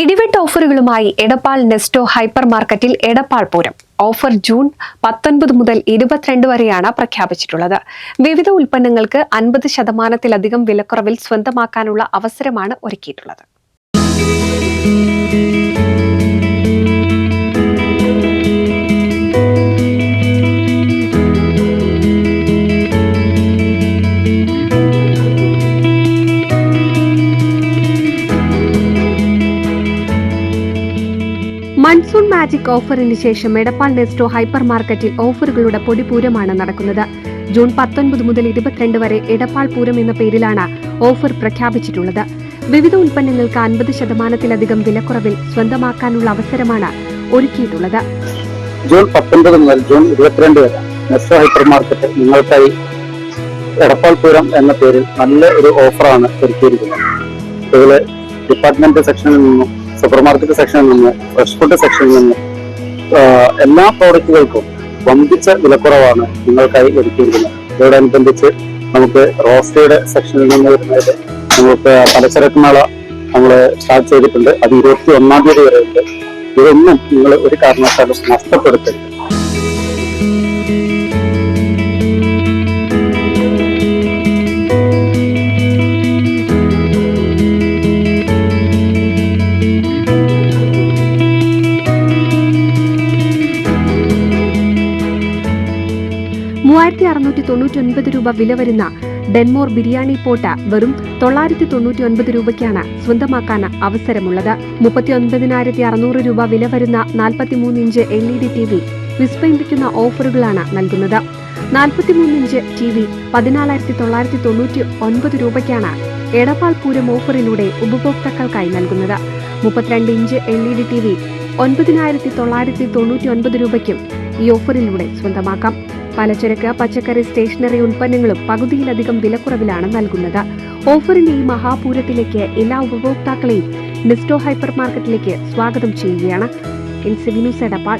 ഇടിവെട്ട് ഓഫറുകളുമായി Edappal Nesto hyper മാർക്കറ്റിൽ Edappal Pooram offer June 19 മുതൽ 22 വരെയാണ് പ്രഖ്യാപിച്ചിട്ടുള്ളത്. വിവിധ ഉൽപ്പന്നങ്ങൾക്ക് 50% വിലക്കുറവിൽ സ്വന്തമാക്കാനുള്ള അവസരമാണ് ഒരുക്കിയിട്ടുള്ളത്. മൺസൂൺ മാജിക് ഓഫറിന് ശേഷം എടപ്പാൾ നെസ്റ്റോ ഹൈപ്പർ മാർക്കറ്റിൽ ഓഫറുകളുടെ പൊടിപൂരമാണ് നടക്കുന്നത്. ജൂൺ 19 മുതൽ 22 വരെ എടപ്പാൾ പൂരം എന്ന പേരിലാണ് ഓഫർ പ്രഖ്യാപിച്ചിട്ടുള്ളത്. വിവിധ ഉൽപ്പന്നങ്ങൾക്ക് 50% വിലക്കുറവിൽ സ്വന്തമാക്കാനുള്ള അവസരമാണ് ഒരുക്കിയിട്ടുള്ളത്. ജൂൺ 19 മുതൽ ജൂൺ 22 വരെ നെസ്റ്റോ ഹൈപ്പർ മാർക്കറ്റ് നിങ്ങൾക്കായി എടപ്പാൾ പൂരം എന്ന പേരിൽ നല്ല ഒരു ഓഫറാണ് ഒരുക്കിയിരിക്കുന്നത്. അതുപോലെ ഡിപ്പാർട്ട്മെന്റ് സെക്ഷനിൽ നിന്നും സൂപ്പർ മാർക്കറ്റ് സെക്ഷനിൽ നിന്ന് ഫ്രഷ് ഫുഡ് സെക്ഷനിൽ നിന്ന് എല്ലാ പ്രോഡക്റ്റുകൾക്കും വമ്പിച്ച വിലക്കുറവാണ് നിങ്ങൾക്കായി ഒരുക്കിയിരിക്കുന്നത്. ഇതോടനുബന്ധിച്ച് നമുക്ക് റോസ്റ്റയുടെ സെക്ഷനിൽ നിന്ന് വരുന്നത് നമുക്ക് പലചരക്ക് മേള നമ്മൾ സ്റ്റാർട്ട് ചെയ്തിട്ടുണ്ട്. അത് 21-ാം തീയതി വരെ ഉണ്ട്. ഇതൊന്നും നിങ്ങൾ ഒരു കാരണവശാലും നഷ്ടപ്പെടുത്തരുത്. രൂപ വില വരുന്ന ഡെൻമോർ ബിരിയാണി പോട്ട വെറും 999 രൂപയ്ക്കാണ് സ്വന്തമാക്കാൻ അവസരമുള്ളത്. 39,600 രൂപ വില വരുന്ന 43 ഇഞ്ച് LED TV വിസ്മയിപ്പിക്കുന്ന ഓഫറുകളാണ് നൽകുന്നത്. 43 ഇഞ്ച് TV 14,999 രൂപയ്ക്കാണ് എടപ്പാൾ പൂരം ഓഫറിലൂടെ ഉപഭോക്താക്കൾക്കായി നൽകുന്നത്. 32 ഇഞ്ച് LED TV 9,999 രൂപയ്ക്കും ഈ ഓഫറിലൂടെ സ്വന്തമാക്കാം. പലചരക്ക്, പച്ചക്കറി, സ്റ്റേഷനറി ഉൽപ്പന്നങ്ങളും പകുതിയിലധികം വിലക്കുറവിലാണ് നൽകുന്നത്. ഓഫറിന്റെ ഈ മഹാപൂരത്തിലേക്ക് എല്ലാ ഉപഭോക്താക്കളെയും നെസ്റ്റോ ഹൈപ്പർ മാർക്കറ്റിലേക്ക് സ്വാഗതം ചെയ്യുകയാണ്. NCV news Edappal.